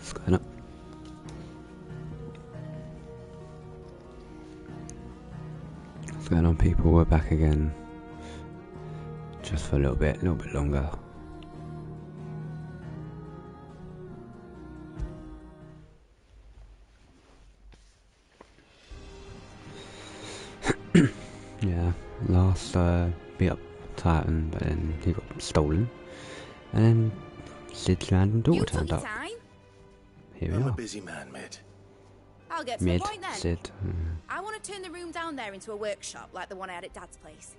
What's going on? What's going on, people? We're back again. Just for a little bit longer. Yeah, last beat up Titan, but then he got stolen. And then Sid's random daughter turned up. Here we I'm are. a busy man, Mid. I'll get to Mid, the point then. Sid. I want to turn the room down there into a workshop like the one I had at Dad's place.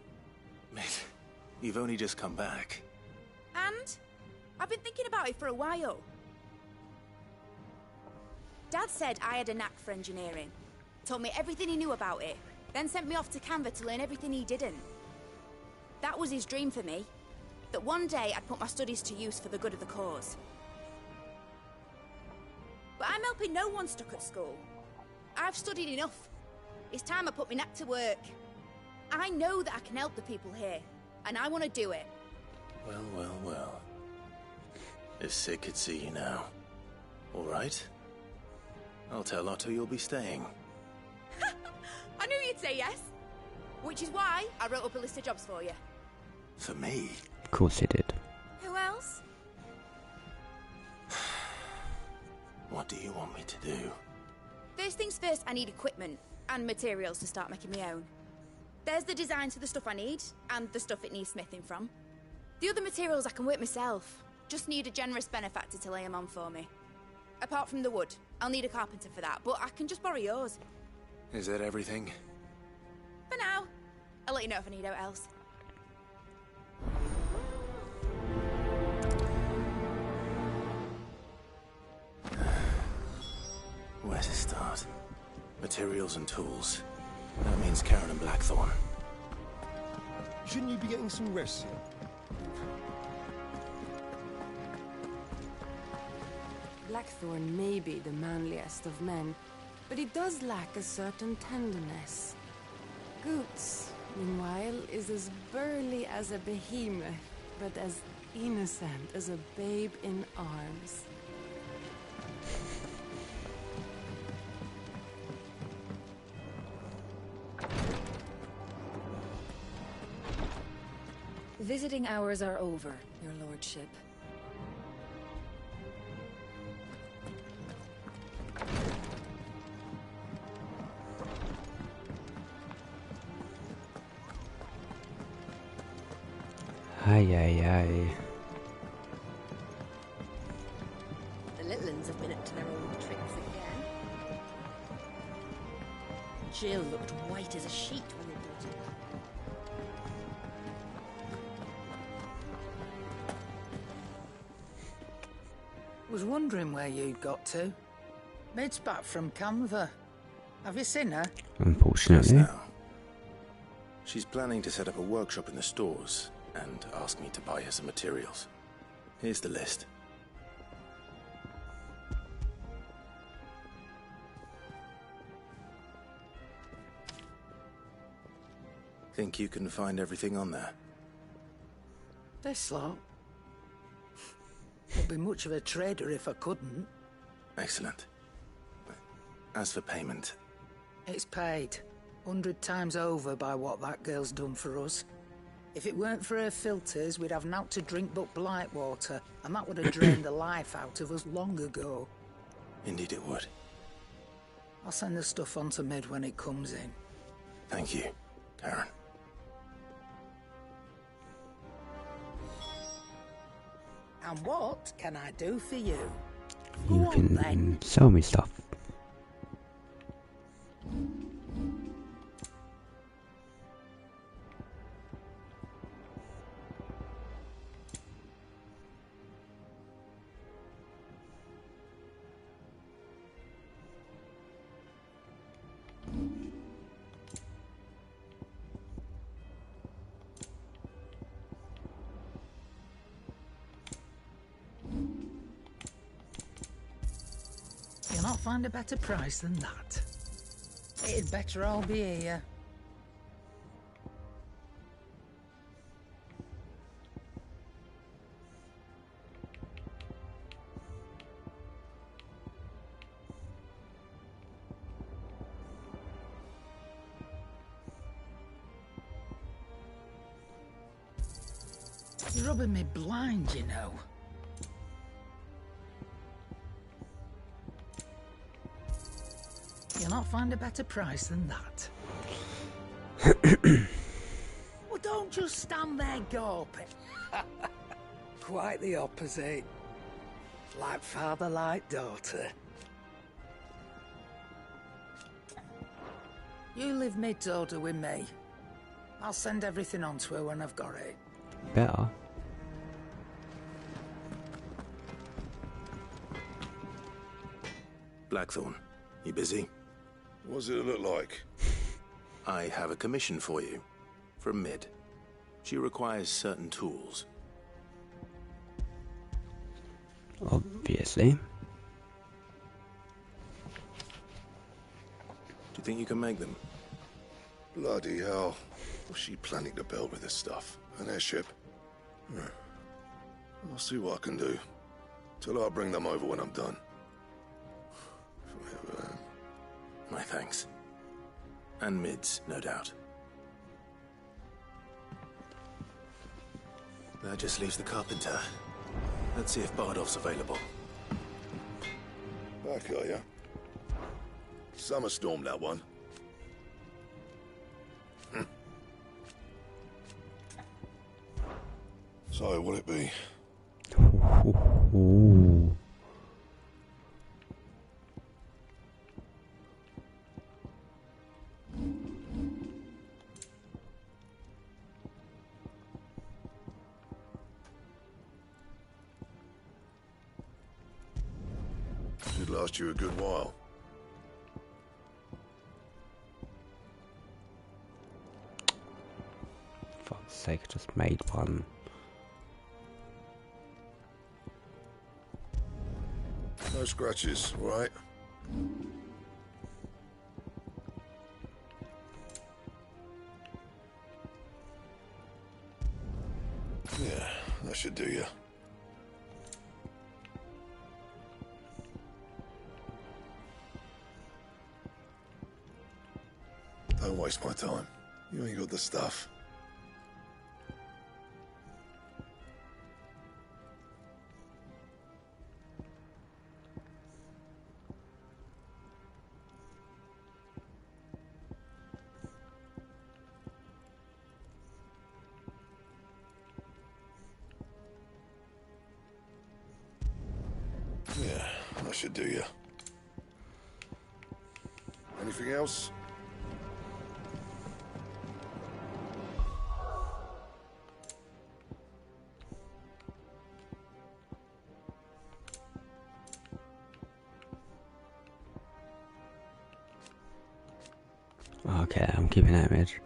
Mid, you've only just come back. And I've been thinking about it for a while. Dad said I had a knack for engineering. Told me everything he knew about it. Then sent me off to Canva to learn everything he didn't. That was his dream for me. That one day I'd put my studies to use for the good of the cause. But I'm helping no one stuck at school. I've studied enough. It's time I put my knack to work. I know that I can help the people here, and I want to do it. Well. If Sid could see you now. All right. I'll tell Otto you'll be staying. I knew you'd say yes. Which is why I wrote up a list of jobs for you. For me? Of course he did. Who else? What do you want me to do? First things first, I need equipment and materials to start making my own. There's the designs for the stuff I need, and the stuff it needs smithing from. The other materials I can work myself. Just need a generous benefactor to lay them on for me. Apart from the wood, I'll need a carpenter for that, but I can just borrow yours. Is that everything? For now. I'll let you know if I need out else. Where to start? Materials and tools. That means Karen and Blackthorn. Shouldn't you be getting some rest, sir? Blackthorn may be the manliest of men, but he does lack a certain tenderness. Goots, meanwhile, is as burly as a behemoth, but as innocent as a babe in arms. Visiting hours are over, your lordship. Aye. The little uns have been up to their old tricks again. Jill looked white as a sheet when they brought it back. Was wondering where you'd got to. Mid's back from Canva. Have you seen her? Unfortunately. Just now. She's planning to set up a workshop in the stores and ask me to buy her some materials. Here's the list. Think you can find everything on there? This lot. Wouldn't be much of a trader if I couldn't. Excellent. As for payment... It's paid. 100 times over by what that girl's done for us. If it weren't for her filters, we'd have naught to drink but blight water, and that would have drained the life out of us long ago. Indeed it would. I'll send the stuff on to Mid when it comes in. Thank you, Karen. And what can I do for you? You Go on, then. can sell me stuff. You'll not find a better price than that. It'd better all be here. rubbing me blind, you know. You'll not find a better price than that. Well, don't just stand there gawping. Quite the opposite. Like father, like daughter. You live mid-order with me. I'll send everything on to her when I've got it. Better. Blackthorn, you busy? What does it look like? I have a commission for you. From Mid. She requires certain tools. Obviously. Do you think you can make them? Bloody hell. What's she planning to build with this stuff? An airship? I'll see what I can do. Till I bring them over when I'm done. My thanks. And Mid's, no doubt. That just leaves the carpenter. Let's see if Bardolph's available. Back, are ya? Summer storm, that one. So, will it be? Ooh. Should last you a good while. For fuck's sake, I just made one. No scratches, right? Yeah, that should do you. Don't waste my time. You ain't got the stuff. Yeah, that should do you. Anything else? Okay, I'm keeping that image.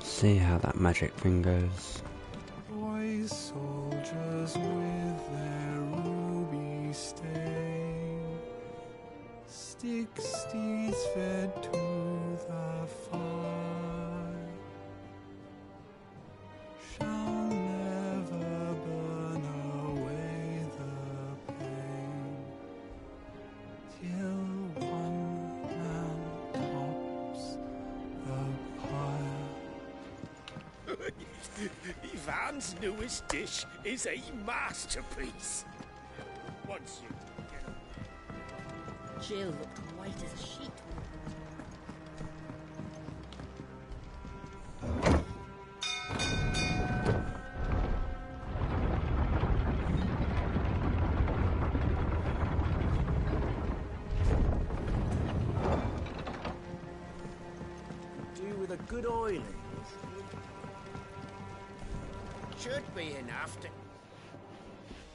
See how that magic thing goes. Boy soldiers with their ruby stain, 60s fed to the fire, shall never burn away the pain, till one man tops the pyre. Ivan's newest dish is a masterpiece. Once you get Jill looked white as a sheet. do with a good oiling. Should be enough to...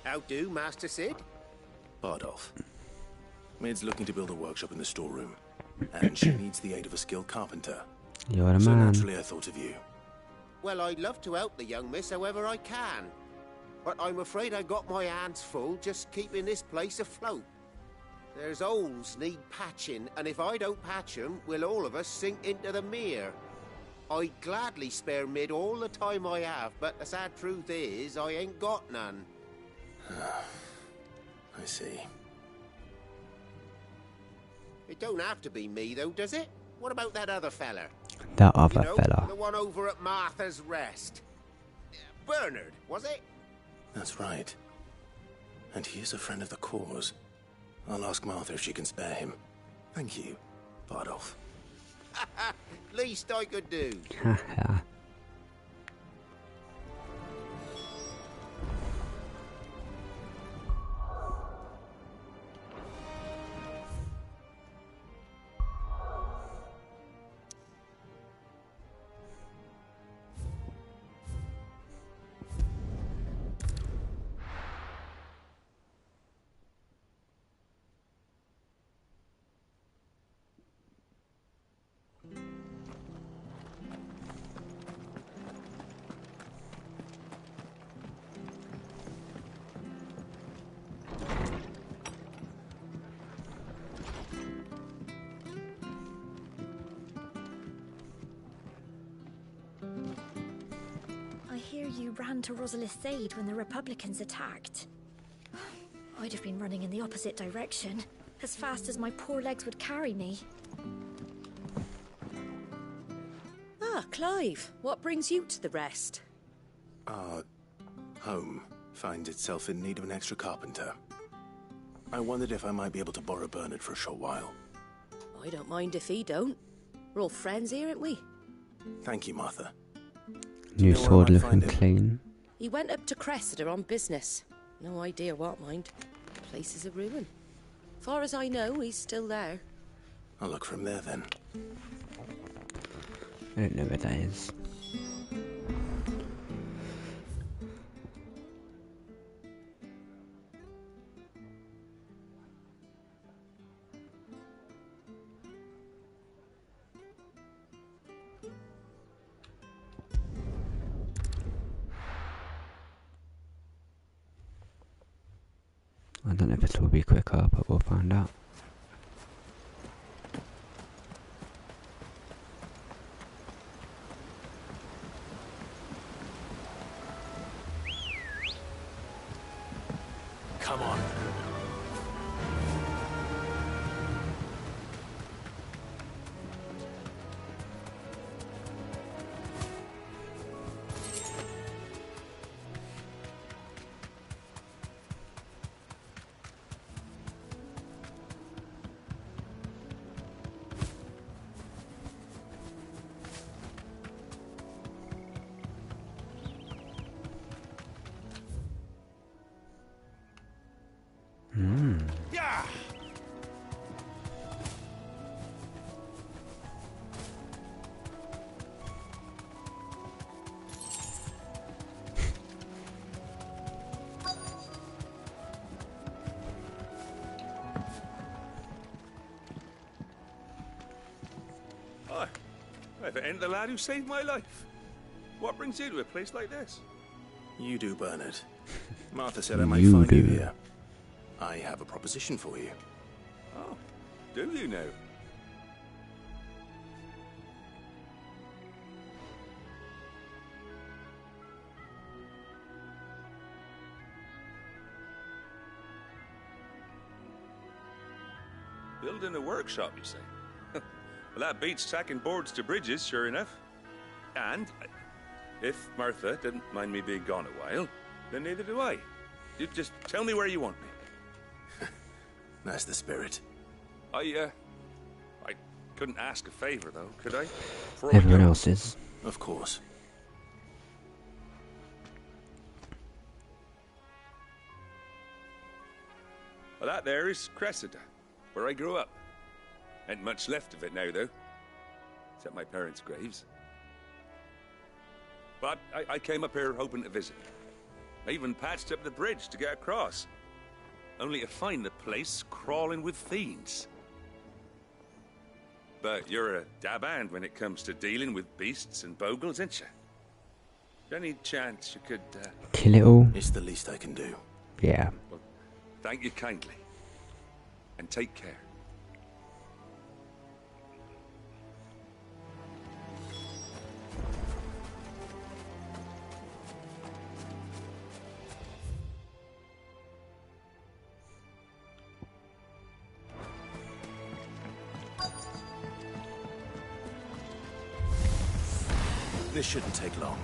How do, Master Sid? Bardolph. Maid's looking to build a workshop in the storeroom, and she needs the aid of a skilled carpenter. You're the So man. naturally I thought of you. Well, I'd love to help the young miss however I can. But I'm afraid I got my hands full just keeping this place afloat. There's holes need patching, and if I don't patch them, will all of us sink into the mere. I'd gladly spare Mid all the time I have, but the sad truth is, I ain't got none. I see. It don't have to be me, though, does it? What about that other fella? That other You know, fella. the one over at Martha's Rest. Bernard, was it? That's right. And he is a friend of the cause. I'll ask Martha if she can spare him. Thank you, Bardolph. Least I could do. Haha. I hear you ran to Rosalith's aid when the Republicans attacked. I'd have been running in the opposite direction, as fast as my poor legs would carry me. Ah, Clive, what brings you to the Rest? Our home finds itself in need of an extra carpenter. I wondered if I might be able to borrow Bernard for a short while. I don't mind if he don't. We're all friends here, aren't we? Thank you, Martha. New know where I sword might looking find him? clean. He went up to Cressida on business. No idea what, mind. The place is a ruin. Far as I know, he's still there. I'll look for him there then. I don't know where that is. I don't know if this will be quicker, but we'll find out. Come on. Yeah! Hi. If it ain't the lad who saved my life. What brings you to a place like this? You do, Bernard. Martha said I might You find you do. here. I have a proposition for you. Oh, do you now? Building a workshop, you say? Well, that beats tacking boards to bridges, sure enough. And if Martha didn't mind me being gone a while, then neither do I. You just tell me where you want me. That's the spirit. I couldn't ask a favor, though, could I? Before we Everyone go? else is. Of course. Well, that there is Cressida, where I grew up. Ain't much left of it now, though. Except my parents' graves. But I came up here hoping to visit. I even patched up the bridge to get across. Only to find the place crawling with fiends. But you're a dab hand when it comes to dealing with beasts and bogles, ain't you? Any chance you could, kill it all? It's the least I can do. Yeah. Well, thank you kindly. And take care. This shouldn't take long.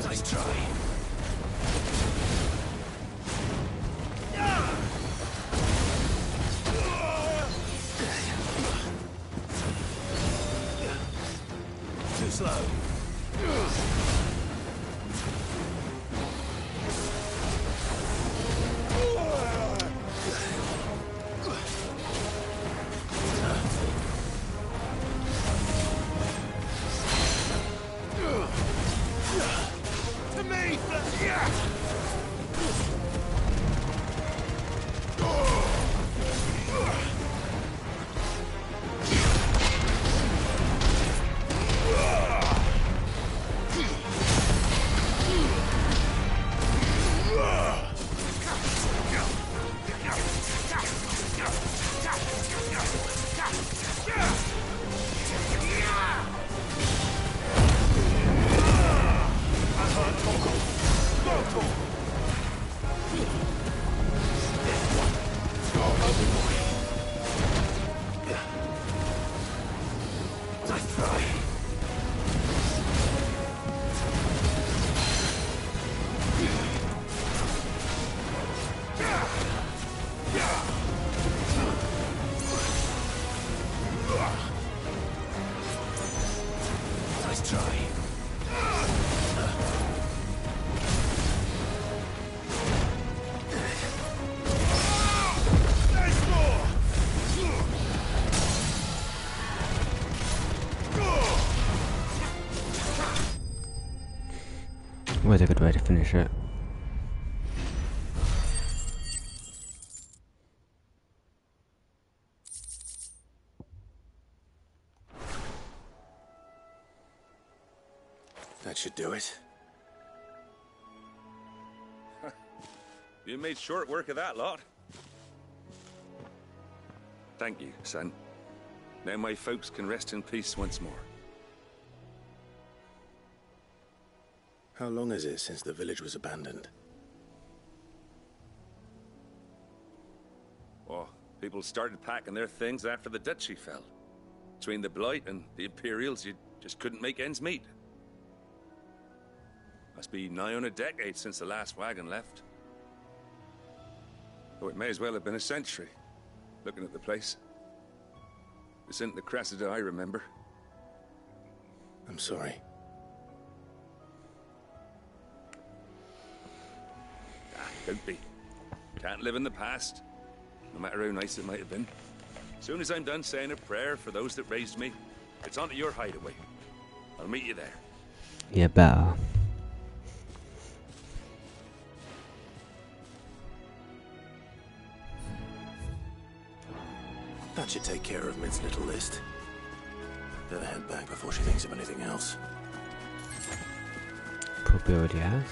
Nice try. Too slow. To me! Nice try. Nice try. Where's a good way to finish it? That should do it. You made short work of that lot. Thank you, son. Now my folks can rest in peace once more. How long is it since the village was abandoned? Oh, people started packing their things after the duchy fell. Between the Blight and the Imperials, you just couldn't make ends meet. Must be nigh on a decade since the last wagon left. Though it may as well have been a century, looking at the place. This isn't the Cressida I remember. I'm sorry. Don't be. Can't live in the past, no matter how nice it might have been. As soon as I'm done saying a prayer for those that raised me, it's on to your hideaway. I'll meet you there. Yeah, better. That should take care of Mid's little list. Better head back before she thinks of anything else. Probably already has.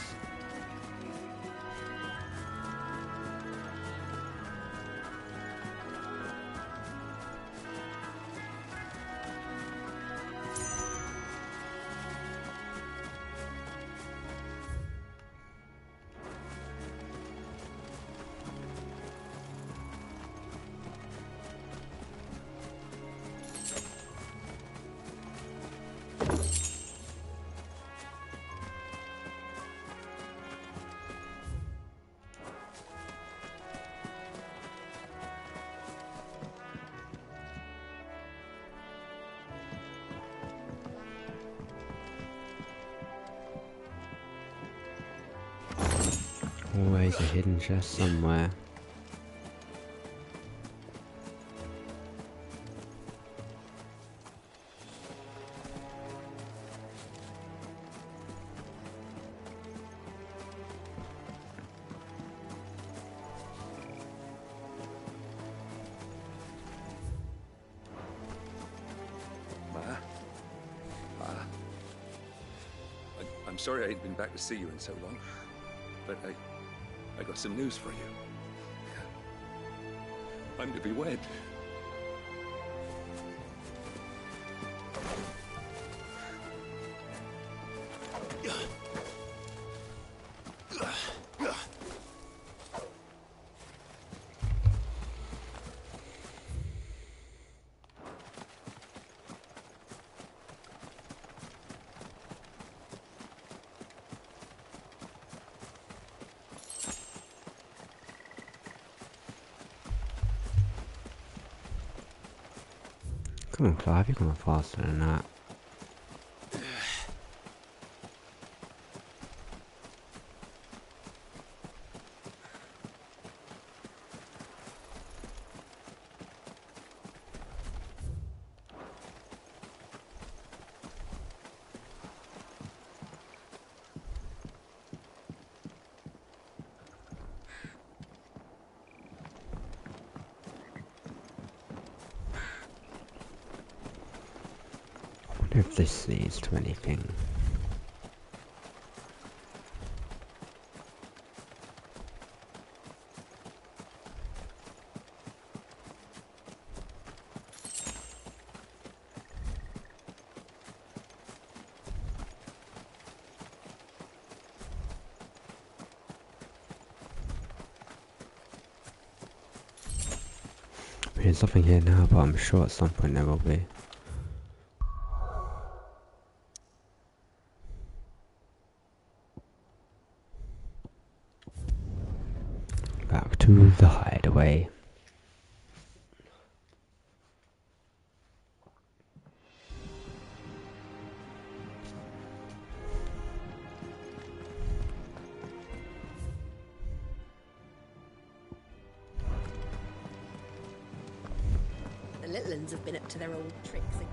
Always a hidden chest somewhere. I'm sorry I ain't been back to see you in so long, but I got some news for you. I'm to be wed. Come on, Clive, you're going faster than that. If this leads to anything. There's nothing here now, but I'm sure at some point there will be. Back to the hideaway. The little uns have been up to their old tricks again.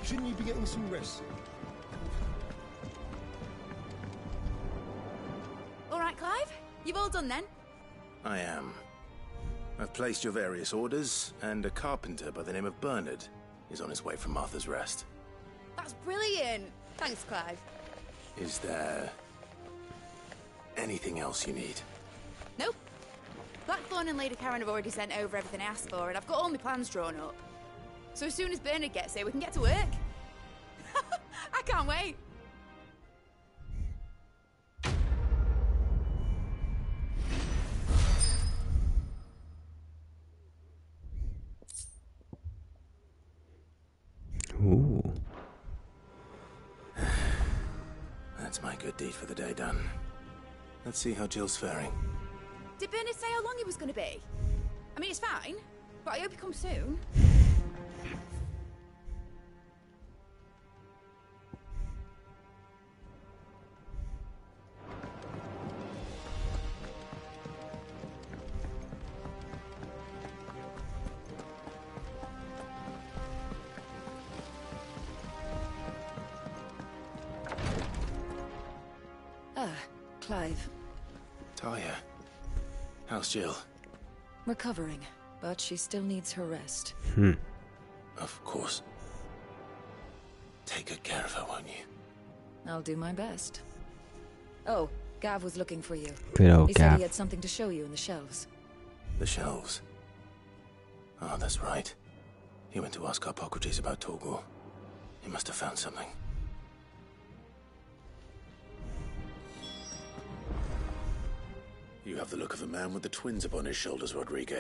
Shouldn't you be getting some rest? All right, Clive? You've all done then? I am. I've placed your various orders, and a carpenter by the name of Bernard is on his way from Martha's Rest. That's brilliant. Thanks, Clive. Is there anything else you need? Nope. Blackthorn and Lady Karen have already sent over everything I asked for, and I've got all my plans drawn up. So as soon as Bernard gets here, we can get to work. I can't Can't wait. Ooh. That's my good deed for the day done. Let's see how Jill's faring. Did Bernard say how long he was going to be? I mean, it's fine, but I hope he comes soon. Ah, Clive. Talia, how's Jill? Recovering, but she still needs her rest. Of course. Take good care of her, won't you? I'll do my best. Oh, Gav was looking for you. Good old He said Gav. he had something to show you in the shelves. The shelves. Oh, that's right. He went to ask Harpocrates about Torgor. He must have found something. You have the look of a man with the twins upon his shoulders, Rodrigue.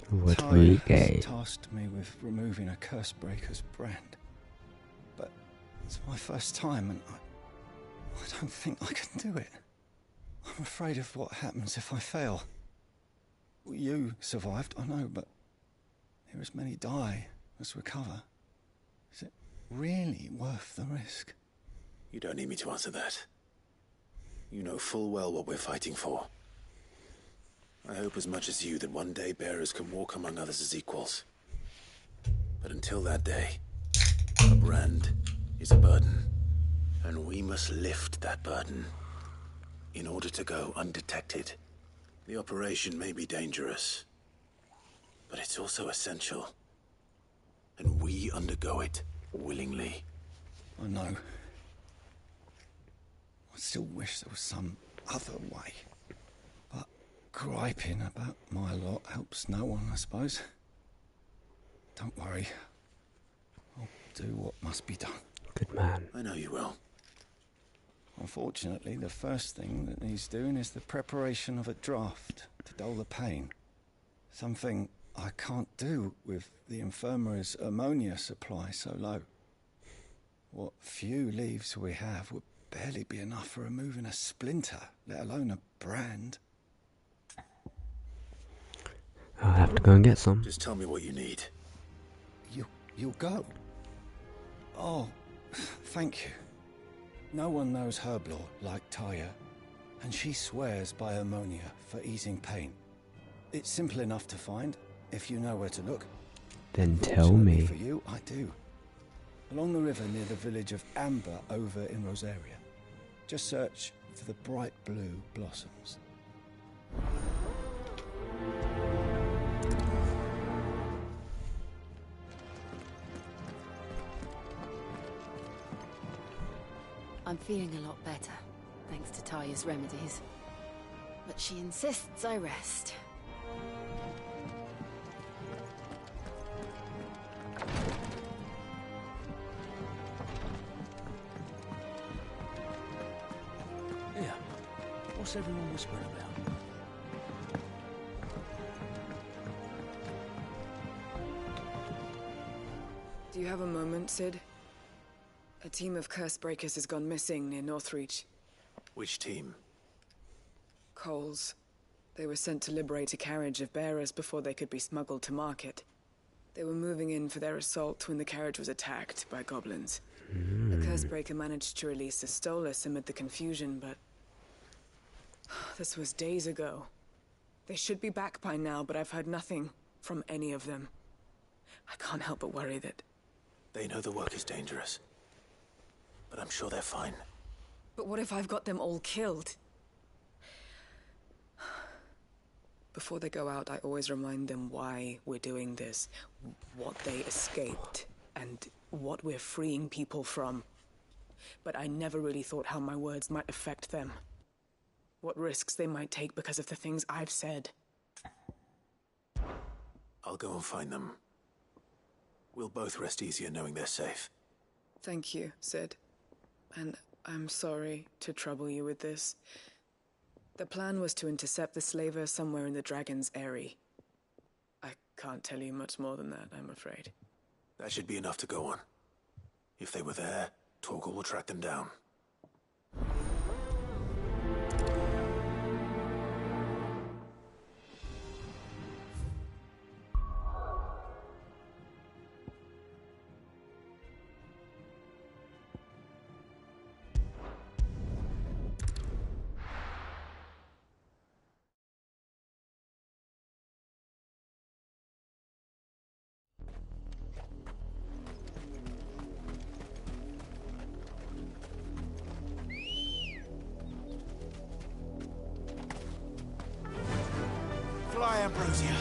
Rodrigue. Tasked me with removing a Cursebreaker's brand. But it's my first time and I don't think I can do it. I'm afraid of what happens if I fail. You survived, I know, but here as many die as recover. Is it really worth the risk? You don't need me to answer that. You know full well what we're fighting for. I hope as much as you that one day bearers can walk among others as equals. But until that day, a brand is a burden, and we must lift that burden in order to go undetected. The operation may be dangerous, but it's also essential, and we undergo it willingly. I know. I still wish there was some other way. But griping about my lot helps no one, I suppose. Don't worry. I'll do what must be done. Good man. I know you will. Unfortunately, the first thing that needs doing is the preparation of a draft to dull the pain. Something I can't do with the infirmary's ammonia supply so low. What few leaves we have would barely be enough for removing a splinter, let alone a brand. I'll have to go and get some. Just tell me what you need. You'll go? Oh, thank you. No one knows herb lore like Taya, and she swears by ammonia for easing pain. It's simple enough to find, if you know where to look. Then tell me. For you, I do. Along the river near the village of Amber over in Rosaria. Just search for the bright blue blossoms. I'm feeling a lot better, thanks to Taya's remedies. But she insists I rest. Yeah. What's everyone whispering about? Do you have a moment, Sid? A team of Cursebreakers has gone missing near Northreach. Which team? Coles. They were sent to liberate a carriage of bearers before they could be smuggled to market. They were moving in for their assault when the carriage was attacked by goblins. A Cursebreaker managed to release a Stolas amid the confusion, but... this was days ago. They should be back by now, but I've heard nothing from any of them. I can't help but worry that... They know the work is dangerous. But I'm sure they're fine. But what if I've got them all killed? Before they go out, I always remind them why we're doing this, what they escaped, and what we're freeing people from. But I never really thought how my words might affect them. What risks they might take because of the things I've said. I'll go and find them. We'll both rest easier knowing they're safe. Thank you, Sid. And I'm sorry to trouble you with this. The plan was to intercept the slaver somewhere in the Dragon's Eyrie. I can't tell you much more than that, I'm afraid. That should be enough to go on. If they were there, Torgal will track them down. Fly, Ambrosia.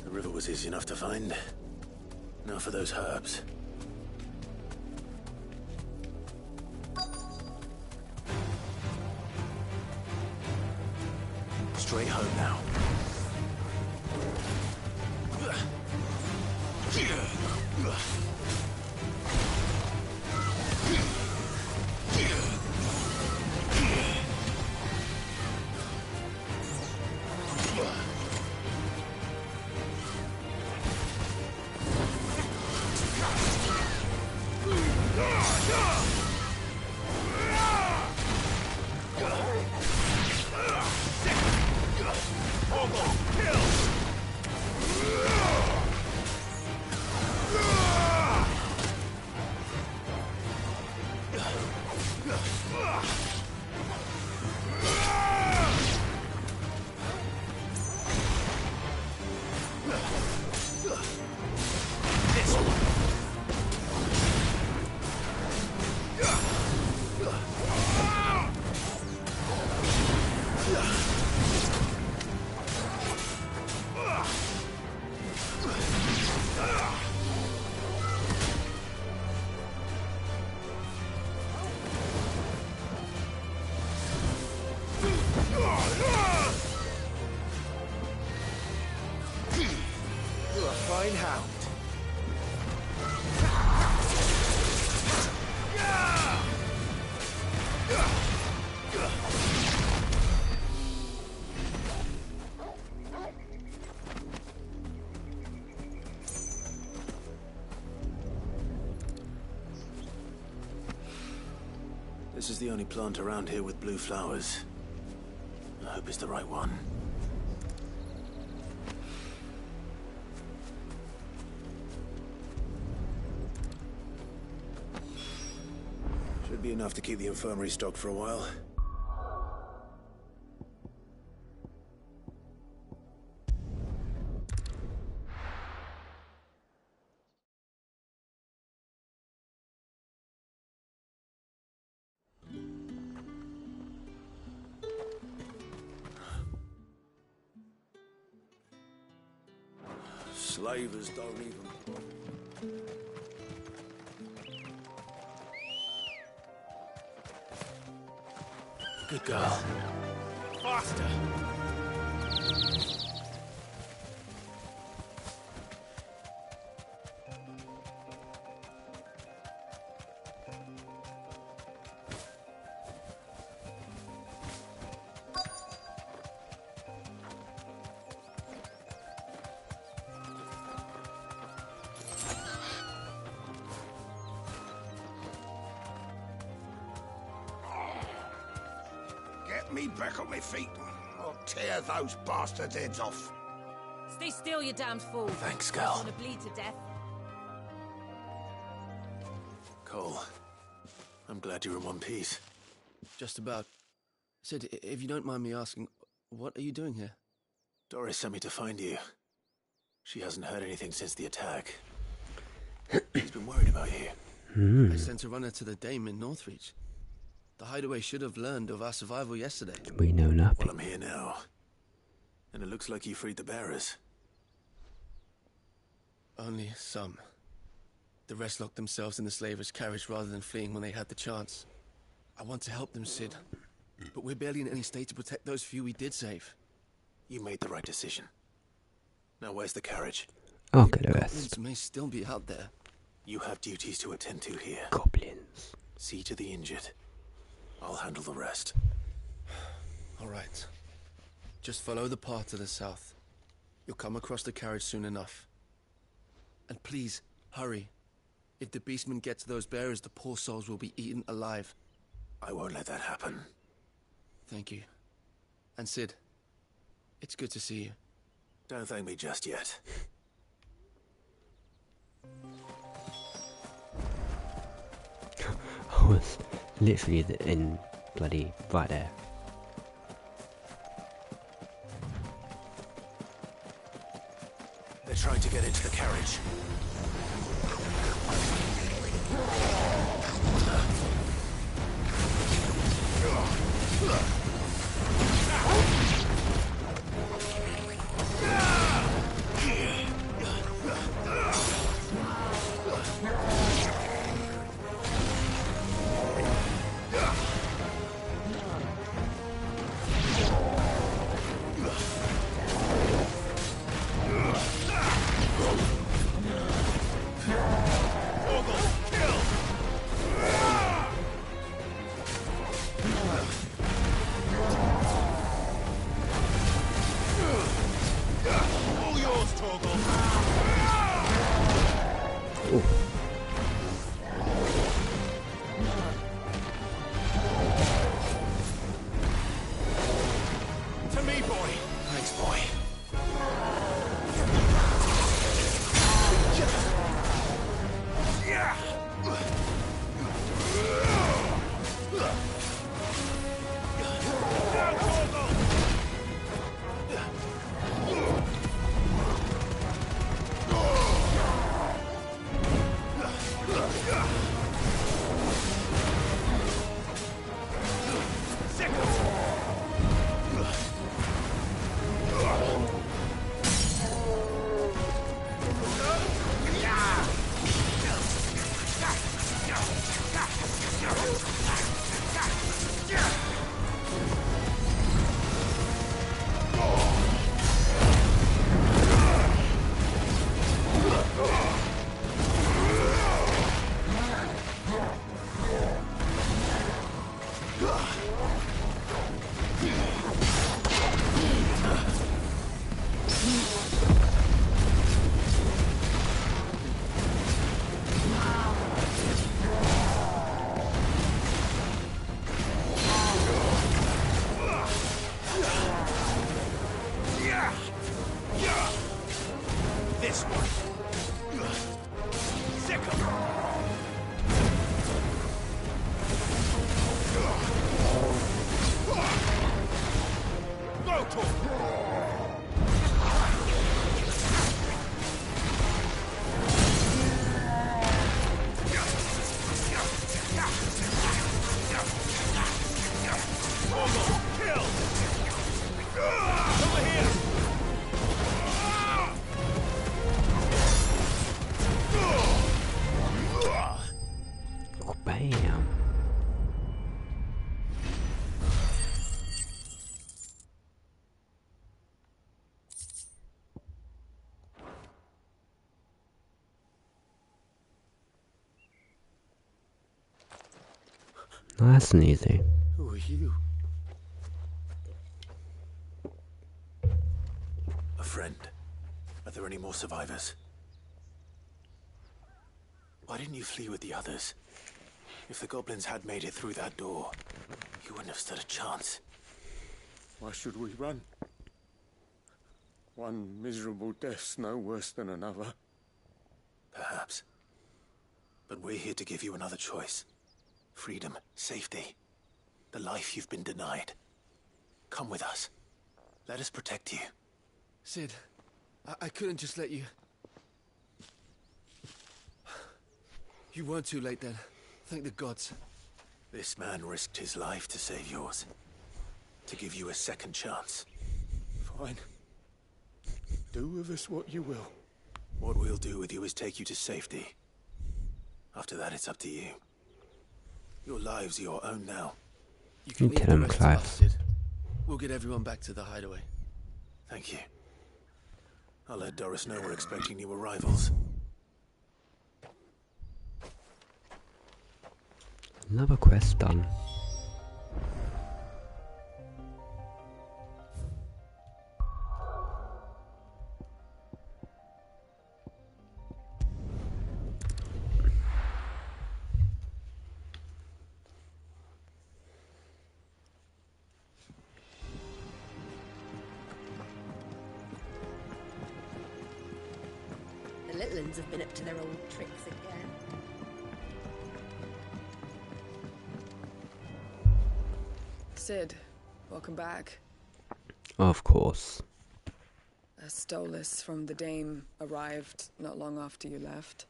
The river was easy enough to find. Now for those herbs. Straight home now. Fine hound. This is the only plant around here with blue flowers. I hope it's the right one. Should be enough to keep the infirmary stocked for a while. Slavers don't even... Good girl. Faster! Get me back on my feet. I'll tear those bastards' heads off. Stay still, you damned fool. Thanks, girl. I'm gonna bleed to death. Cole, I'm glad you're in one piece. Just about. Sid, if you don't mind me asking, what are you doing here? Doris sent me to find you. She hasn't heard anything since the attack. She's been worried about you. I sent a runner to the Dame in Northreach. The hideaway should have learned of our survival yesterday. We know nothing. Well, I'm here now. And it looks like you freed the bearers. Only some. The rest locked themselves in the slaver's carriage rather than fleeing when they had the chance. I want to help them, Sid. But we're barely in any state to protect those few we did save. You made the right decision. Now where's the carriage? I'll get the Goblins rest. may still be out there. You have duties to attend to here. Goblins. See to the injured. I'll handle the rest. All right. Just follow the path to the south. You'll come across the carriage soon enough. And please, hurry. If the beastmen get to those bearers, the poor souls will be eaten alive. I won't let that happen. Thank you. And Sid, it's good to see you. Don't thank me just yet. I was literally in bloody right there. They're trying to get into the carriage. Bam. Nice and easy. Who are you? A friend. Are there any more survivors? Why didn't you flee with the others? If the goblins had made it through that door, you wouldn't have stood a chance. Why should we run? One miserable death's no worse than another. Perhaps. But we're here to give you another choice. Freedom, safety, the life you've been denied. Come with us. Let us protect you. Sid, I couldn't just let you... You weren't too late then. Thank the gods. This man risked his life to save yours. To give you a second chance. Fine. Do with us what you will. What we'll do with you is take you to safety. After that, it's up to you. Your lives are your own now. You can leave the rest to us, Sid. We'll get everyone back to the hideaway. Thank you. I'll let Doris know we're expecting new arrivals. Another quest done. The little uns have been up to their old tricks again. Sid, welcome back. Of course. A Stolas from the Dame arrived not long after you left.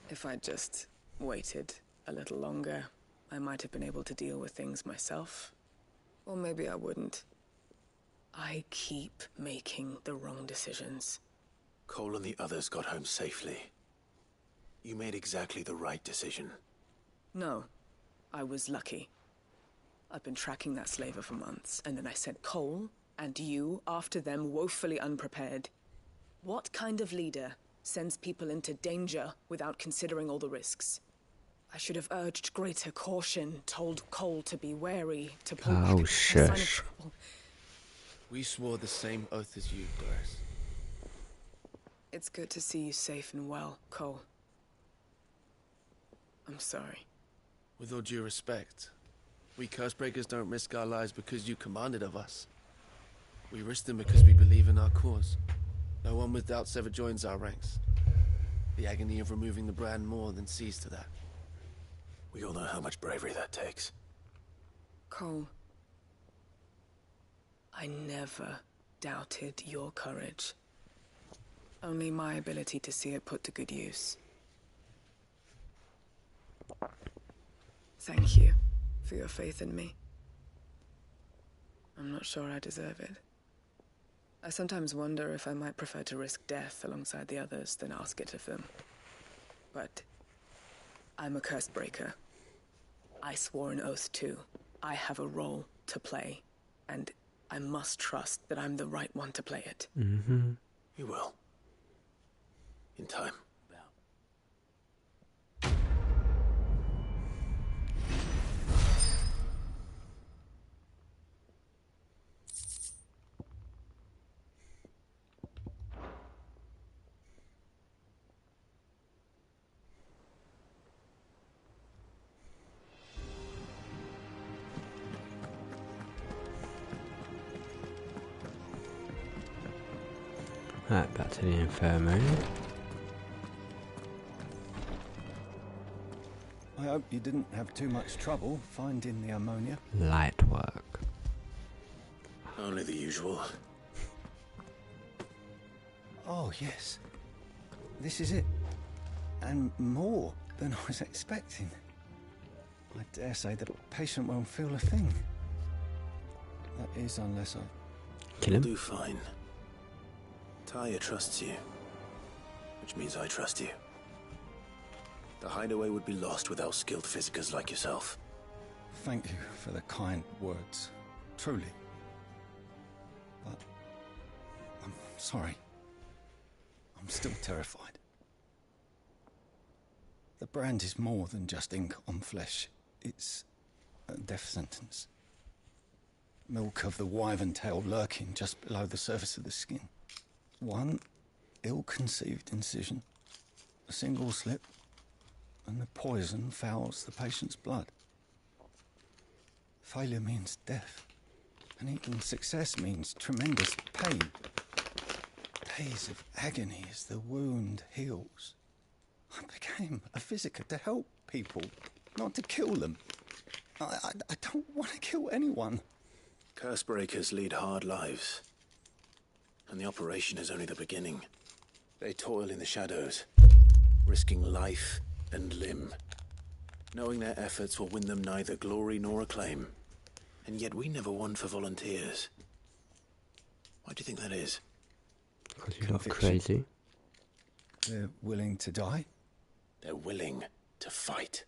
If I'd just waited a little longer, I might have been able to deal with things myself. Or maybe I wouldn't. I keep making the wrong decisions. Cole and the others got home safely. You made exactly the right decision. No, I was lucky. I've been tracking that slaver for months, and then I sent Cole and you after them woefully unprepared. What kind of leader sends people into danger without considering all the risks? I should have urged greater caution, told Cole to be wary, to pull back at sign of trouble. We swore the same oath as you, Doris. It's good to see you safe and well, Cole. I'm sorry. With all due respect, we Cursebreakers don't risk our lives because you commanded of us. We risk them because we believe in our cause. No one with doubts ever joins our ranks. The agony of removing the brand more than sees to that. We all know how much bravery that takes. Cole, I never doubted your courage. Only my ability to see it put to good use. Thank you for your faith in me. I'm not sure I deserve it. I sometimes wonder if I might prefer to risk death alongside the others than ask it of them. But I'm a Cursebreaker. I swore an oath too. I have a role to play, and I must trust that I'm the right one to play it. Mm-hmm. You will. In time. Right, back to the infirmary. I hope you didn't have too much trouble finding the ammonia. Light work. Only the usual. Oh, yes. This is it. And more than I was expecting. I dare say the patient won't feel a thing. That is, unless I... Kill him? You'll do fine. Talia trusts you. Which means I trust you. The hideaway would be lost without skilled physicers like yourself. Thank you for the kind words. Truly. But... I'm sorry. I'm still terrified. The brand is more than just ink on flesh. It's a death sentence. Milk of the wyvern tail lurking just below the surface of the skin. One ill-conceived incision, a single slip, and the poison fouls the patient's blood. Failure means death, and even success means tremendous pain. Days of agony as the wound heals. I became a physiker to help people, not to kill them. I don't want to kill anyone. Cursebreakers lead hard lives. And the operation is only the beginning. They toil in the shadows, risking life and limb, knowing their efforts will win them neither glory nor acclaim. And yet we never won for volunteers. Why do you think that is? Because you're not crazy. They're willing to die? They're willing to fight.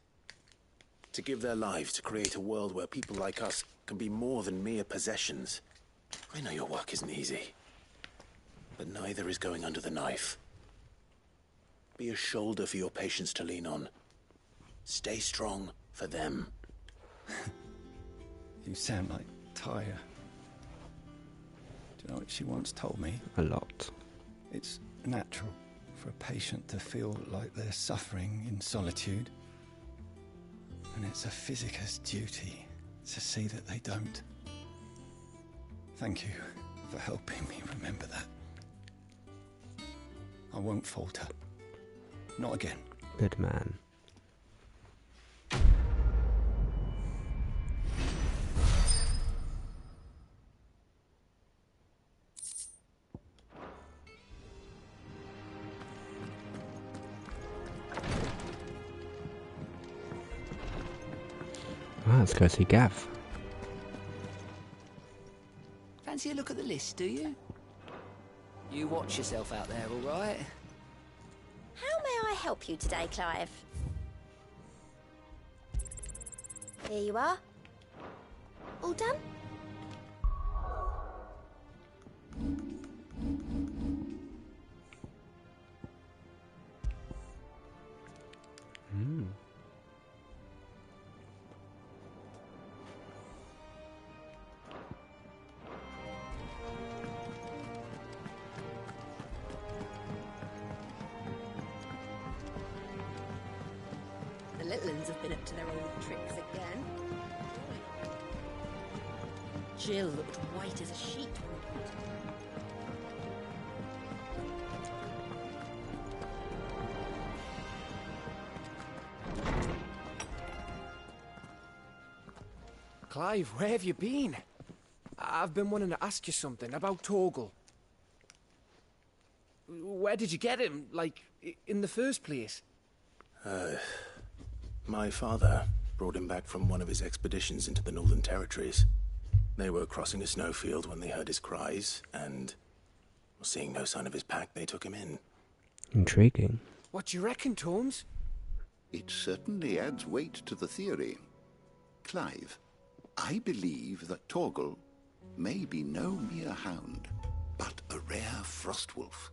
To give their lives to create a world where people like us can be more than mere possessions. I know your work isn't easy, but neither is going under the knife. Be a shoulder for your patients to lean on. Stay strong for them. You sound like Tyre. Do you know what she once told me? A lot. It's natural for a patient to feel like they're suffering in solitude. And it's a physicist's duty to see that they don't. Thank you for helping me remember that. I won't falter. Not again. Good man. Let's go see Gav. Fancy a look at the list, do you? You watch yourself out there, all right? How may I help you today, Clive? Here you are. All done? The little uns have been up to their old tricks again. Jill looked white as a sheet. Clive, where have you been? I've been wanting to ask you something about Torgal. Where did you get him, like, in the first place? My father brought him back from one of his expeditions into the Northern Territories. They were crossing a snowfield when they heard his cries, and seeing no sign of his pack, they took him in. Intriguing. What do you reckon, Tomes? It certainly adds weight to the theory. Clive, I believe that Torgal may be no mere hound, but a rare frostwolf,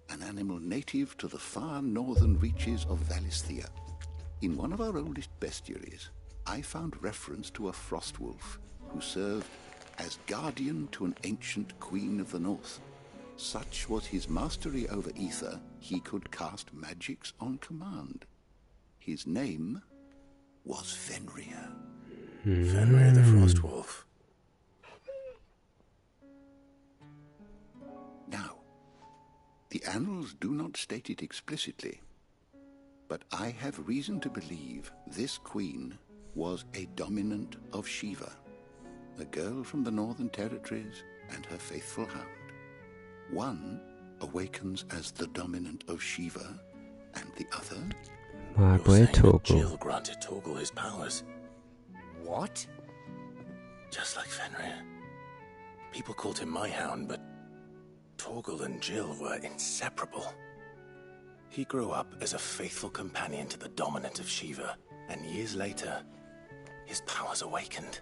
an animal native to the far northern reaches of Valisthea. In one of our oldest bestiaries, I found reference to a frostwolf who served as guardian to an ancient queen of the north. Such was his mastery over ether, he could cast magics on command. His name was Fenrir. Fenrir the Frostwolf. Now, the annals do not state it explicitly, but I have reason to believe this queen was a dominant of Shiva, a girl from the Northern Territories and her faithful hound. One awakens as the dominant of Shiva, and the other... My boy Torgal. Jill granted Torgal his powers. What? Just like Fenrir. People called him my hound, but Torgal and Jill were inseparable. He grew up as a faithful companion to the dominant of Shiva, and years later, his powers awakened,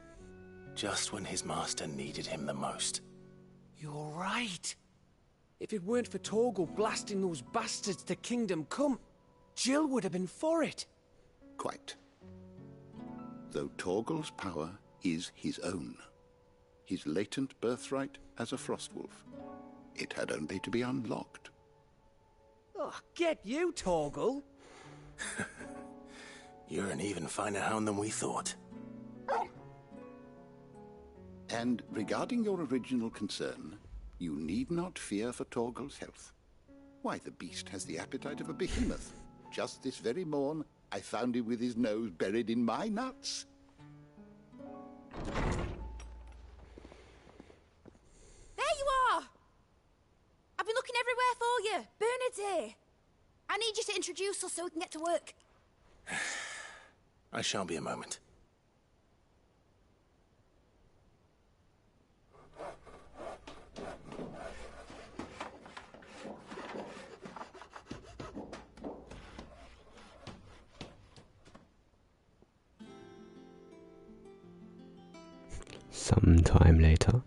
just when his master needed him the most. You're right. If it weren't for Torgal blasting those bastards to Kingdom Come, Jill would have been for it. Quite. Though Torgal's power is his own, his latent birthright as a Frostwolf, it had only to be unlocked. Oh, get you, Torgal! You're an even finer hound than we thought. And regarding your original concern, you need not fear for Torgal's health. Why, the beast has the appetite of a behemoth. Just this very morn, I found him with his nose buried in my nuts. There you are! I've been looking everywhere for you. Bernard's here. I need you to introduce us so we can get to work. I shall be a moment. Some time later.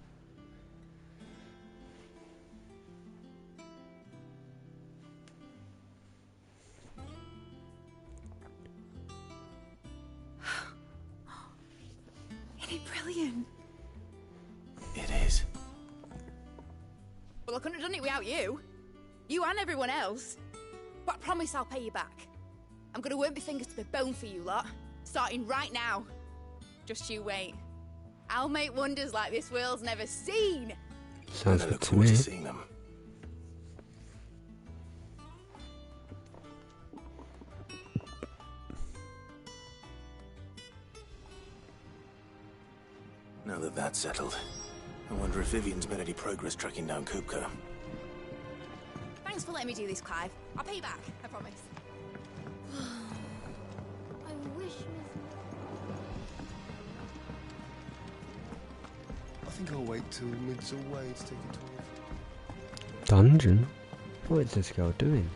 Isn't it brilliant? It is. Well, I couldn't have done it without you. You and everyone else. But I promise I'll pay you back. I'm gonna work my fingers to the bone for you lot. Starting right now. Just you wait. I'll make wonders like this world's never seen. Sounds good to me. To seeing them. Now that that's settled, I wonder if Vivian's made any progress tracking down Kupka. Thanks for letting me do this, Clive. I'll pay you back, I promise. I wish I think I'll wait till mid's away to take a tour. Dungeon? What is this girl doing?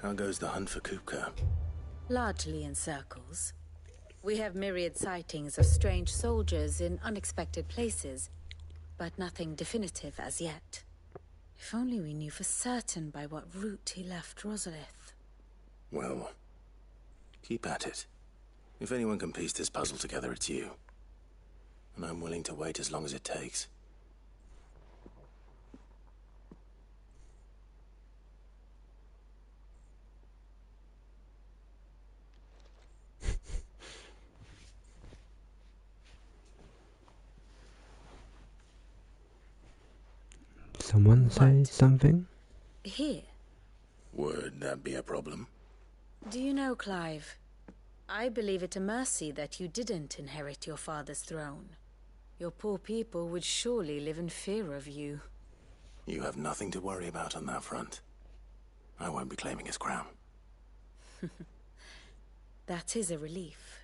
How goes the hunt for Kupka? Largely in circles. We have myriad sightings of strange soldiers in unexpected places, but nothing definitive as yet. If only we knew for certain by what route he left Rosalith. Well, keep at it. If anyone can piece this puzzle together, it's you. And I'm willing to wait as long as it takes. Someone say something? Here. Would that be a problem? Do you know, Clive? I believe it a mercy that you didn't inherit your father's throne. Your poor people would surely live in fear of you. You have nothing to worry about on that front. I won't be claiming his crown. That is a relief.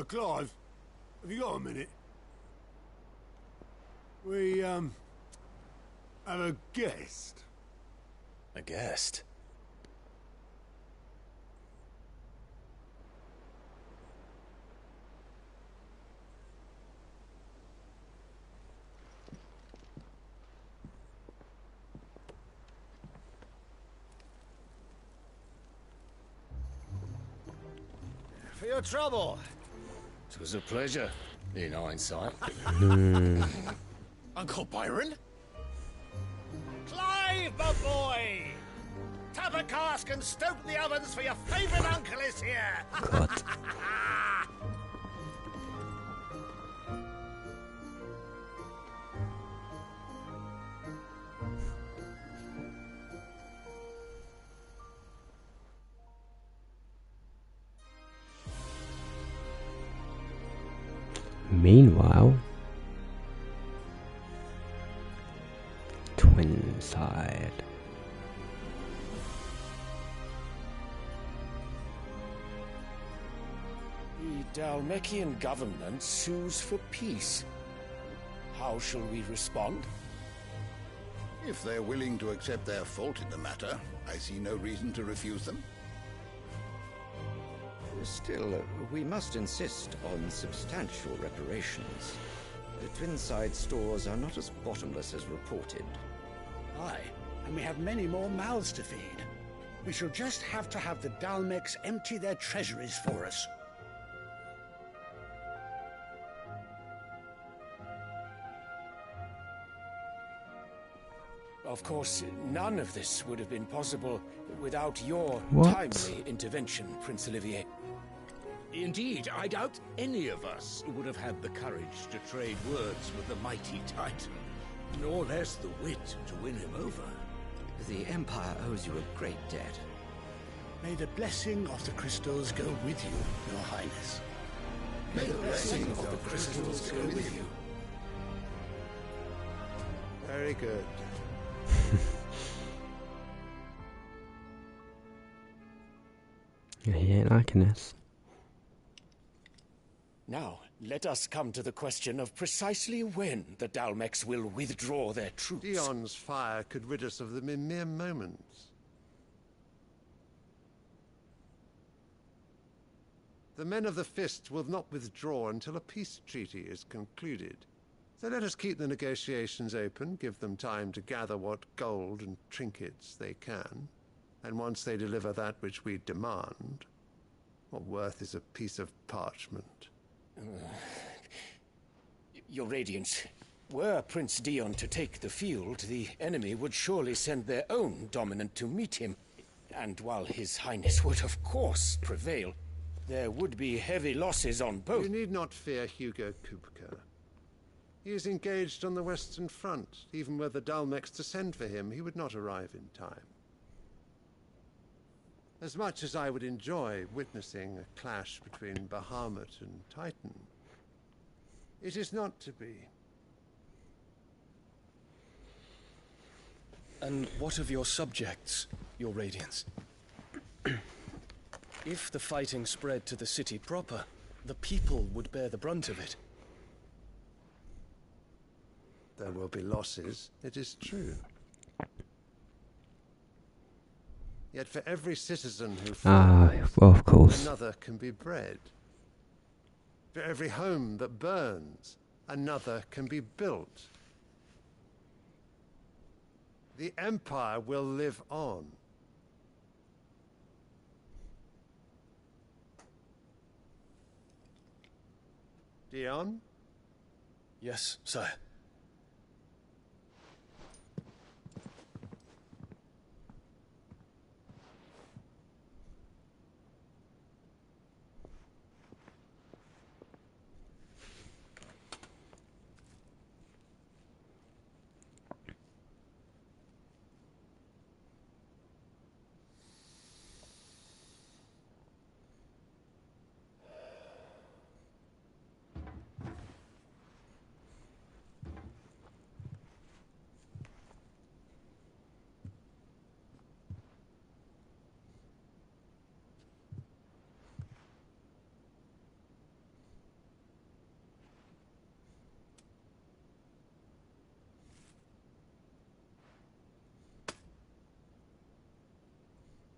Clive, have you got a minute? We, have a guest. A guest? For your trouble. It was a pleasure, in hindsight. Uncle Byron? Clive, my boy! Tap a cask and stoke the ovens for your favourite uncle is here! God. Meanwhile, Twinside. The Dalmekian government sues for peace. How shall we respond? If they're willing to accept their fault in the matter, I see no reason to refuse them. Still, we must insist on substantial reparations. The Twinside stores are not as bottomless as reported. Aye, and we have many more mouths to feed. We shall just have to have the Dalmecs empty their treasuries for us. Of course, none of this would have been possible without your timely intervention, Prince Olivier. Indeed, I doubt any of us would have had the courage to trade words with the mighty Titan, nor less the wit to win him over. The Empire owes you a great debt. May the blessing of the crystals go with you, Your Highness. May the blessing of the crystals go with you. Very good. Yeah, he ain't liking this. Now, Let us come to the question of precisely when the Dalmex will withdraw their troops. Dion's fire could rid us of them in mere moments. The men of the Fist will not withdraw until a peace treaty is concluded. So let us keep the negotiations open, give them time to gather what gold and trinkets they can, and once they deliver that which we demand, what worth is a piece of parchment? Your Radiance, were Prince Dion to take the field, the enemy would surely send their own dominant to meet him. And while His Highness would of course prevail, there would be heavy losses on both. You need not fear Hugo Kupka. He is engaged on the Western Front. Even were the Dalmex to send for him, he would not arrive in time. As much as I would enjoy witnessing a clash between Bahamut and Titan, it is not to be. And what of your subjects, Your Radiance? If the fighting spread to the city proper, the people would bear the brunt of it. There will be losses, it is true. Yet for every citizen who falls, well, of course. another can be bred. For every home that burns, another can be built. The Empire will live on. Dion? Yes, sire.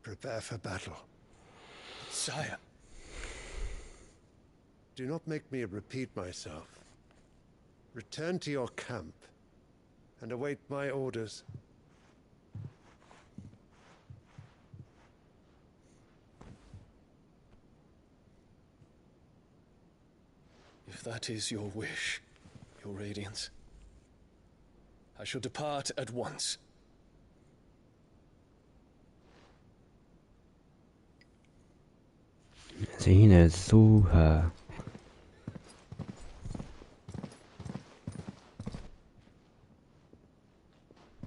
Prepare for battle. Sire. Do not make me repeat myself. Return to your camp and await my orders. If that is your wish, Your Radiance, I shall depart at once. Zena saw her.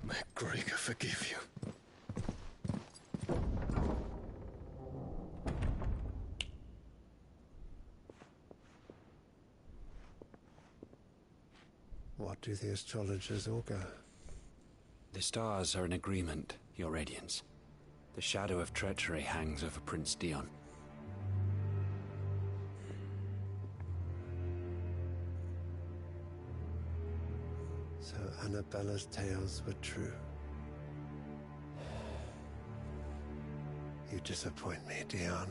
May Gregor forgive you. What do the astrologers augur? The stars are in agreement, Your Radiance. The shadow of treachery hangs over Prince Dion. So Annabella's tales were true. You disappoint me, Dion.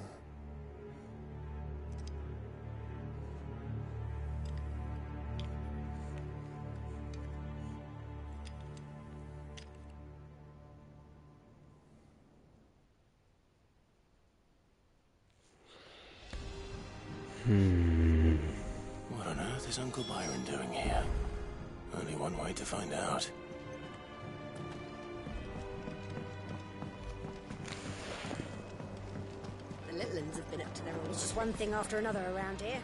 What on earth is Uncle Byron doing here? Only one way to find out. The little uns have been up to their old. It's just one thing after another around here.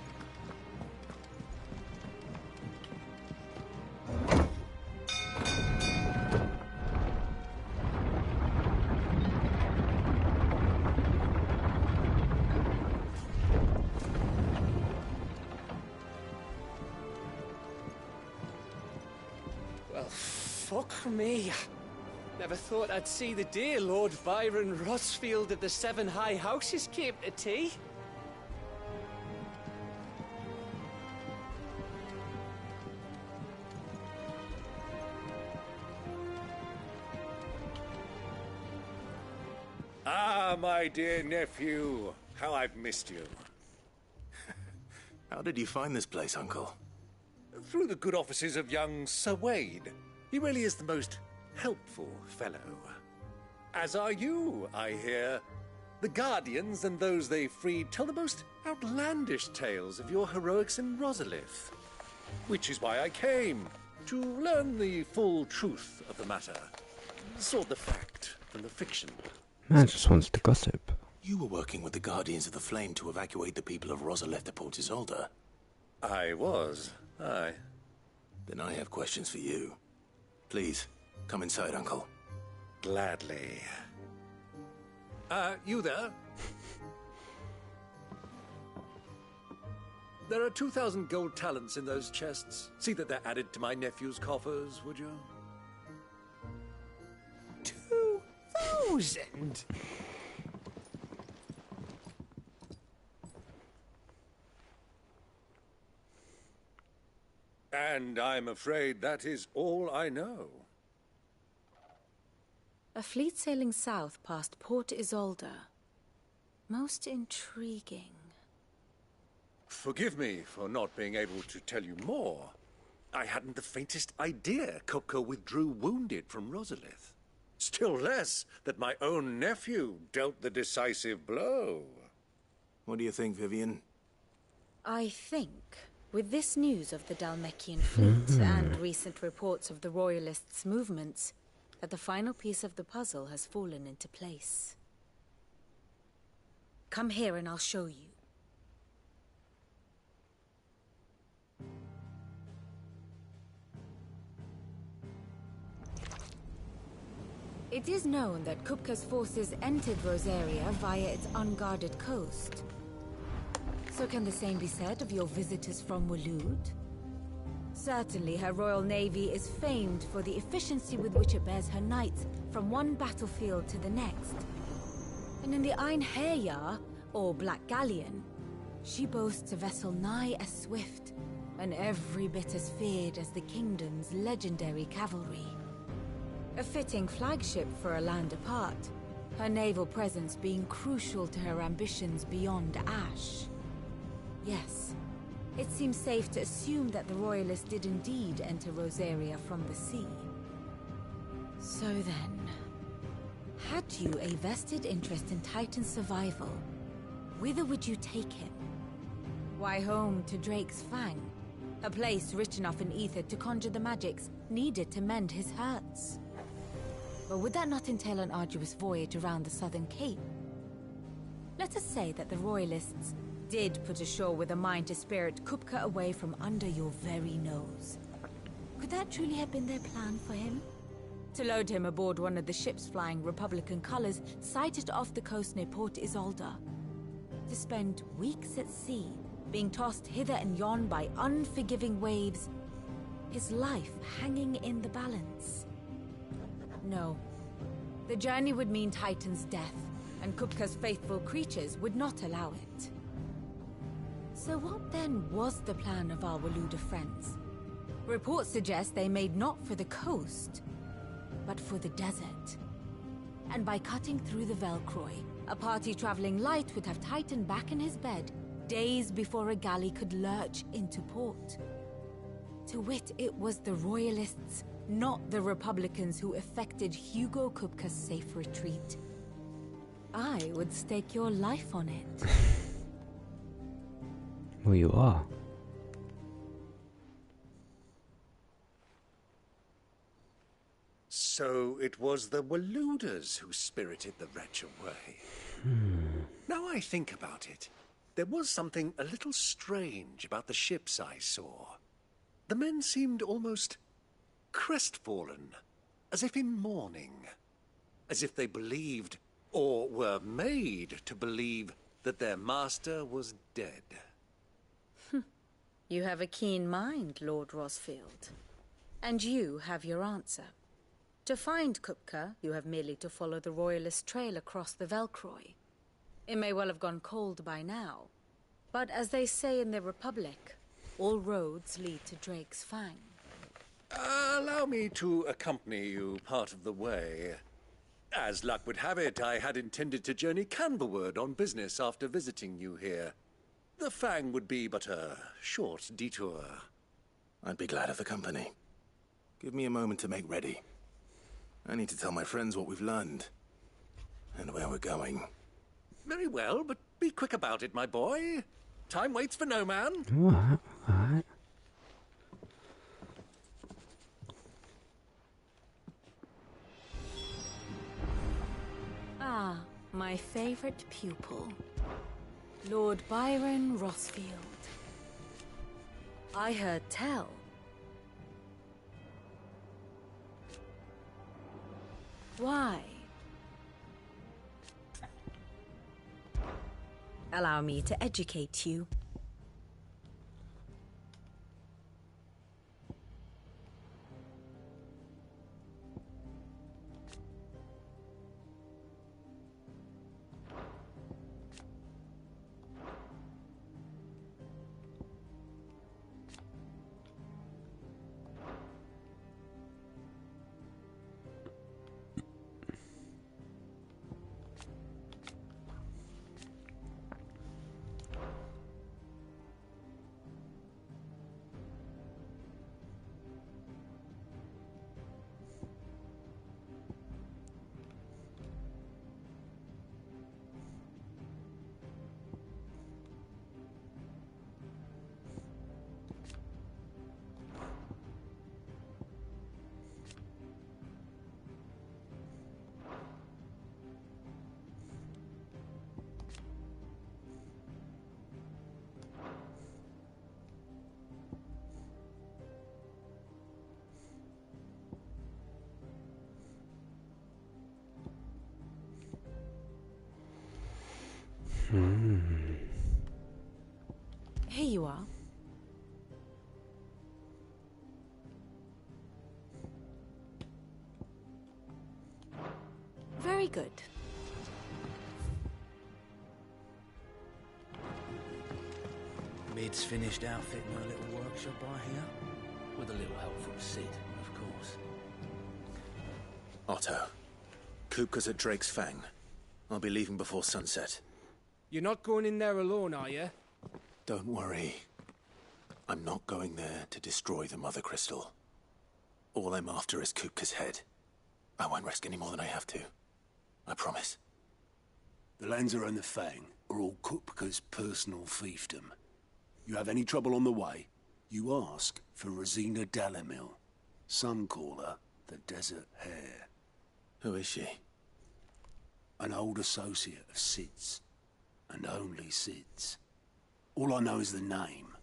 Fuck me. Never thought I'd see the dear Lord Byron Rosfield of the Seven High Houses came to tea. Ah, my dear nephew. How I've missed you. How did you find this place, Uncle? Through the good offices of young Sir Wade. He really is the most helpful fellow. As are you, I hear. The Guardians and those they freed tell the most outlandish tales of your heroics in Rosalith. Which is why I came, to learn the full truth of the matter. Sort the fact from the fiction. Man just wants to gossip. You were working with the Guardians of the Flame to evacuate the people of Rosalith to Port Isolde. I was, aye. Then I have questions for you. Please, come inside, Uncle. Gladly. You there? There are 2,000 gold talents in those chests. See that they're added to my nephew's coffers, would you? 2,000? And I'm afraid that is all I know. A fleet sailing south past Port Isolde. Most intriguing. Forgive me for not being able to tell you more. I hadn't the faintest idea Kupka withdrew wounded from Rosalith. Still less that my own nephew dealt the decisive blow. What do you think, Vivian? I think, with this news of the Dhalmekian fleet and recent reports of the Royalists' movements, that the final piece of the puzzle has fallen into place. Come here and I'll show you. It is known that Kupka's forces entered Rosaria via its unguarded coast. So can the same be said of your visitors from Waloed? Certainly her Royal Navy is famed for the efficiency with which it bears her knights from one battlefield to the next. And in the Einherjar, or Black Galleon, she boasts a vessel nigh as swift and every bit as feared as the kingdom's legendary cavalry. A fitting flagship for a land apart, her naval presence being crucial to her ambitions beyond Ash. Yes, it seems safe to assume that the Royalists did indeed enter Rosaria from the sea. So then, had you a vested interest in Titan's survival, whither would you take him? Why, home to Drake's Fang, a place rich enough in ether to conjure the magics needed to mend his hurts. But would that not entail an arduous voyage around the southern cape? Let us say that the Royalists did put ashore with a mind to spirit Kupka away from under your very nose. Could that truly have been their plan for him? To load him aboard one of the ships flying Republican colors sighted off the coast near Port Isolde. To spend weeks at sea, being tossed hither and yon by unforgiving waves, his life hanging in the balance. No. The journey would mean Titan's death, and Kupka's faithful creatures would not allow it. So what then was the plan of our Waluda friends? Reports suggest they made not for the coast, but for the desert. And by cutting through the Velcroy, a party traveling light would have Titan back in his bed days before a galley could lurch into port. To wit, it was the Royalists, not the Republicans, who effected Hugo Kupka's safe retreat. I would stake your life on it. Well, you are. So it was the Waludas who spirited the wretch away. Now I think about it, there was something a little strange about the ships I saw. The men seemed almost crestfallen, as if in mourning, as if they believed, or were made to believe, that their master was dead. You have a keen mind, Lord Rosfield. And you have your answer. To find Kupka, you have merely to follow the Royalist trail across the Velcroy. It may well have gone cold by now, but as they say in the Republic, all roads lead to Drake's Fang. Allow me to accompany you part of the way. As luck would have it, I had intended to journey Canberward on business after visiting you here. The Fang would be but a short detour. I'd be glad of the company. Give me a moment to make ready. I need to tell my friends what we've learned. And where we're going. Very well, but be quick about it, my boy. Time waits for no man. Alright, alright. Ah, my favorite pupil. Lord Byron Rossfield. I heard tell. Why? Allow me to educate you. Here you are. Very good. Mid's finished outfitting her little workshop, I hear. With a little help from Sid, of course. Otto, Kupka's at Drake's Fang. I'll be leaving before sunset. You're not going in there alone, are you? Don't worry. I'm not going there to destroy the Mother Crystal. All I'm after is Kupka's head. I won't risk any more than I have to. I promise. The Lancer and the Fang are all Kupka's personal fiefdom. You have any trouble on the way, you ask for Rosina Dalamil. Some call her the Desert Hare. Who is she? An old associate of Sid's. And only Sid's. All I know is the name,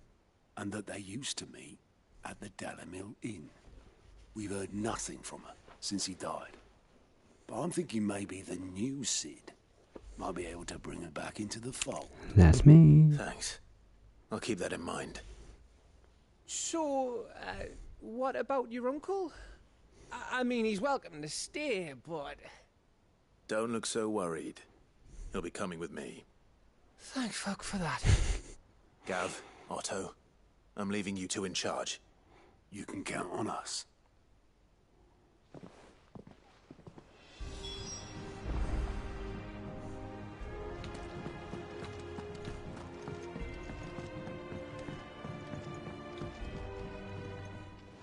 and that they used to meet at the Dalamil Inn. We've heard nothing from her since he died. But I'm thinking maybe the new Sid might be able to bring her back into the fold. That's me. Thanks. I'll keep that in mind. So, what about your uncle? I mean, he's welcome to stay, but... Don't look so worried. He'll be coming with me. Thank fuck for that. Gav, Otto, I'm leaving you two in charge. You can count on us.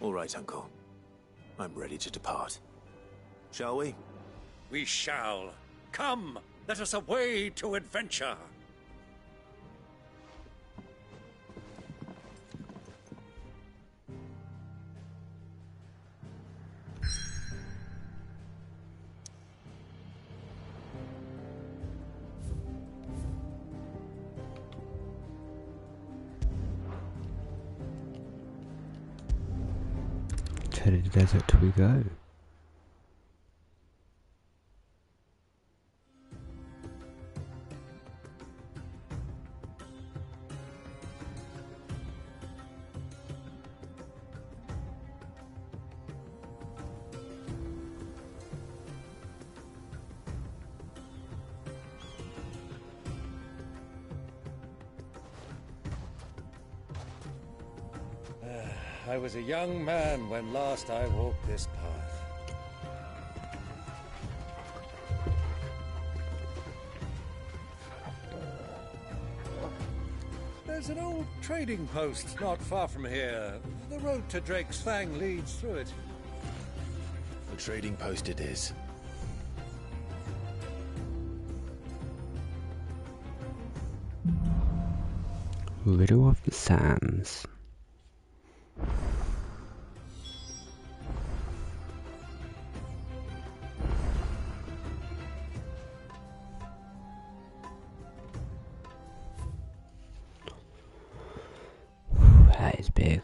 All right, Uncle. I'm ready to depart. Shall we? We shall. Come, let us away to adventure. To the desert we go. I was a young man when last I walked this path. There's an old trading post not far from here. The road to Drake's Fang leads through it. The trading post it is. Riddle of the Sands. That is big.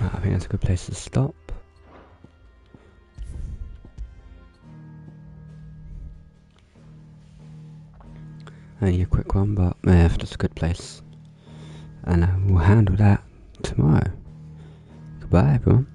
I think that's a good place to stop. Only a quick one, but yeah, that's a good place. And we'll handle that tomorrow. Goodbye, everyone.